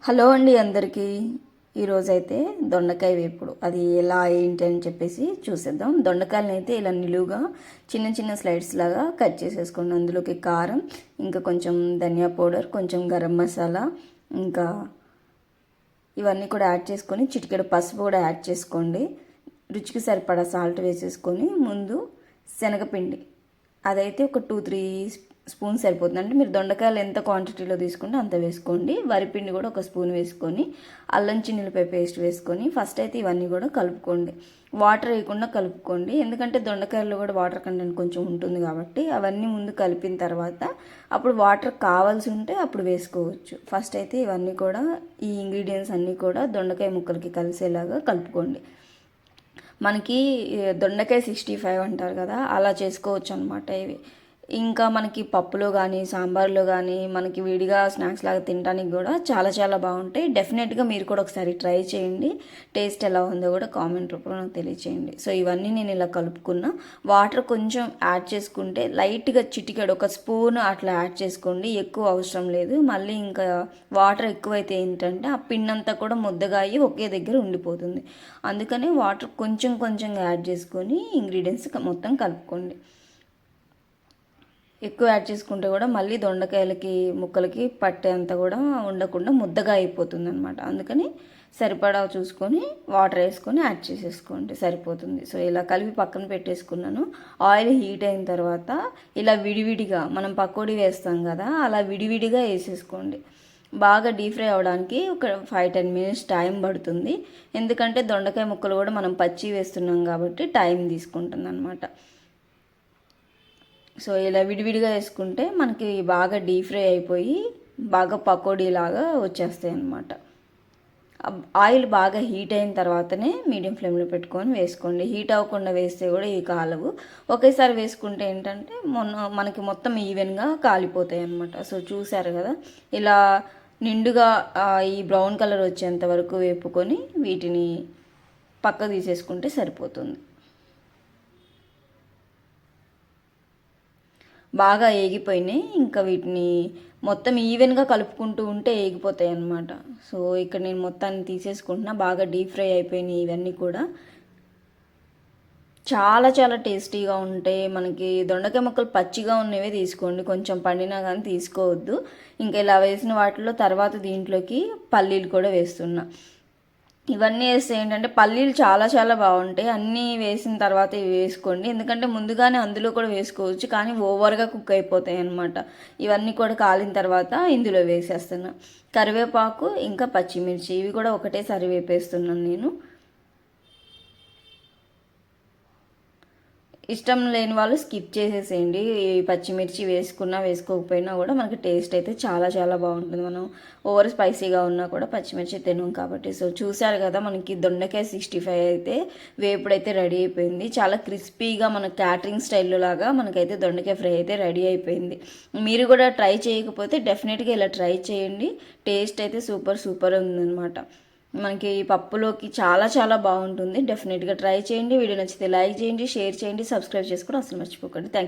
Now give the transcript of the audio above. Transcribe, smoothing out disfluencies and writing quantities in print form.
Hello అండి అందరికీ. ఈరోజైతే దొండకాయ వేపుడు అది ఎలా ఏంటి అని చెప్పేసి చూసేద్దాం. దొండకాయలను అయితే ఇలా నిలువుగా చిన్న చిన్న స్లైడ్స్ లాగా కట్ చేసేసుకోండి. అందులోకి కారం, ఇంకా కొంచెం ధనియా పౌడర్, కొంచెం గరం మసాలా, ఇంకా ఇవన్నీ కూడా యాడ్ చేసుకొని చిటికెడు పసుపు కూడా యాడ్ చేసుకోండి. రుచికి సరిపడా సాల్ట్ వేసేసుకొని ముందు శనగపిండి అదైతే ఒక 2-3 స్పూన్స్ సరిపోతుంది. అంటే మీరు దొండకాయలు ఎంత క్వాంటిటీలో తీసుకుంటే అంత వేసుకోండి. వరిపిండి కూడా ఒక స్పూన్ వేసుకొని అల్లం చిన్నులపై పేస్ట్ వేసుకొని ఫస్ట్ అయితే ఇవన్నీ కూడా కలుపుకోండి. వాటర్ వేయకుండా కలుపుకోండి, ఎందుకంటే దొండకాయల్లో కూడా వాటర్ కంటెంట్ కొంచెం ఉంటుంది కాబట్టి అవన్నీ ముందు కలిపిన తర్వాత అప్పుడు వాటర్ కావాల్సి ఉంటే అప్పుడు వేసుకోవచ్చు. ఫస్ట్ అయితే ఇవన్నీ కూడా ఈ ఇంగ్రీడియంట్స్ అన్నీ కూడా దొండకాయ ముక్కలకి కలిసేలాగా కలుపుకోండి. మనకి దొండకాయ 65 అంటారు కదా, అలా చేసుకోవచ్చు అనమాట ఇవి. ఇంకా మనకి పప్పులో కానీ సాంబార్లో కానీ మనకి విడిగా స్నాక్స్ లాగా తినడానికి కూడా చాలా చాలా బాగుంటాయి. డెఫినెట్గా మీరు కూడా ఒకసారి ట్రై చేయండి. టేస్ట్ ఎలా ఉందో కూడా కామెంట్ రూపంలో నాకు తెలియచేయండి. సో ఇవన్నీ నేను ఇలా కలుపుకున్నా. వాటర్ కొంచెం యాడ్ చేసుకుంటే లైట్గా చిటికెడు ఒక స్పూన్ అట్లా యాడ్ చేసుకోండి, ఎక్కువ అవసరం లేదు. మళ్ళీ ఇంకా వాటర్ ఎక్కువైతే ఏంటంటే ఆ పిండంతా కూడా ముద్దగా అయ్యి ఒకే దగ్గర ఉండిపోతుంది. అందుకని వాటర్ కొంచెం కొంచెంగా యాడ్ చేసుకొని ఇంగ్రీడియంట్స్ మొత్తం కలుపుకోండి. ఎక్కువ యాడ్ చేసుకుంటే కూడా మళ్ళీ దొండకాయలకి ముక్కలకి పట్టేంత కూడా ఉండకుండా ముద్దగా అయిపోతుంది అనమాట. అందుకని సరిపడా చూసుకొని వాటర్ వేసుకొని యాడ్ చేసేసుకోండి, సరిపోతుంది. సో ఇలా కలిపి పక్కన పెట్టేసుకున్నాను. ఆయిల్ హీట్ అయిన తర్వాత ఇలా విడివిడిగా మనం పకోడీ వేస్తాం కదా, అలా విడివిడిగా వేసేసుకోండి. బాగా డీప్ ఫ్రై అవ్వడానికి ఒక 5-10 మినిట్స్ టైం పడుతుంది, ఎందుకంటే దొండకాయ ముక్కలు కూడా మనం పచ్చి వేస్తున్నాం కాబట్టి టైం తీసుకుంటుంది అనమాట. సో ఇలా విడివిడిగా వేసుకుంటే మనకి బాగా డీప్ ఫ్రై అయిపోయి బాగా పకోడీ లాగా వచ్చేస్తాయి అన్నమాట. ఆయిల్ బాగా హీట్ అయిన తర్వాతనే మీడియం ఫ్లేమ్లో పెట్టుకొని వేసుకోండి. హీట్ అవ్వకుండా వేస్తే కూడా ఇవి కాలవు. ఒకేసారి వేసుకుంటే ఏంటంటే మనకి మొత్తం ఈవెన్గా కాలిపోతాయి అన్నమాట. సో చూసారు కదా, ఇలా నిండుగా ఈ బ్రౌన్ కలర్ వచ్చేంత వరకు వేపుకొని వీటిని పక్క తీసేసుకుంటే సరిపోతుంది. బాగా ఏగిపోయినాయి. ఇంకా వీటిని మొత్తం ఈవెన్గా కలుపుకుంటూ ఉంటే ఏగిపోతాయి అన్నమాట. సో ఇక్కడ నేను మొత్తాన్ని తీసేసుకుంటున్నా. బాగా డీప్ ఫ్రై అయిపోయినాయి ఇవన్నీ కూడా. చాలా చాలా టేస్టీగా ఉంటాయి. మనకి దొండకాయ ముక్కలు పచ్చిగా ఉన్నవే తీసుకోండి, కొంచెం పండినా కానీ తీసుకోవద్దు. ఇంకా ఇలా వేసిన వాటిలో తర్వాత దీంట్లోకి పల్లీలు కూడా వేస్తున్నా. ఇవన్నీ వేస్తే ఏంటంటే పల్లీలు చాలా చాలా బాగుంటాయి. అన్నీ వేసిన తర్వాత ఇవి వేసుకోండి, ఎందుకంటే ముందుగానే అందులో కూడా వేసుకోవచ్చు కానీ ఓవర్గా కుక్ అయిపోతాయి అన్నమాట. ఇవన్నీ కూడా కాలిన తర్వాత ఇందులో వేసేస్తున్నా. కరివేపాకు ఇంకా పచ్చిమిర్చి ఇవి కూడా ఒకటేసారి వేపేస్తున్నాను నేను. ఇష్టం లేని వాళ్ళు స్కిప్ చేసేసేయండి. పచ్చిమిర్చి వేసుకున్నా వేసుకోకపోయినా కూడా మనకి టేస్ట్ అయితే చాలా చాలా బాగుంటుంది. మనం ఓవర్ స్పైసీగా ఉన్నా కూడా పచ్చిమిర్చి తినం కాబట్టి. సో చూసారు కదా, మనకి దొండకాయ 65 అయితే వేపుడైతే రెడీ అయిపోయింది. చాలా క్రిస్పీగా మన క్యాటరింగ్ స్టైల్లో లాగా మనకైతే దొండకాయ ఫ్రై అయితే రెడీ అయిపోయింది. మీరు కూడా ట్రై చేయకపోతే డెఫినెట్గా ఇలా ట్రై చేయండి. టేస్ట్ అయితే సూపర్ సూపర్ ఉందన్నమాట. మనకి పప్పులోకి చాలా చాలా బాగుంటుంది. డెఫినెట్గా ట్రై చేయండి. వీడియో నచ్చితే లైక్ చేయండి, షేర్ చేయండి, సబ్స్క్రైబ్ చేసుకోవడం అసలు మర్చిపోకండి. Thank you.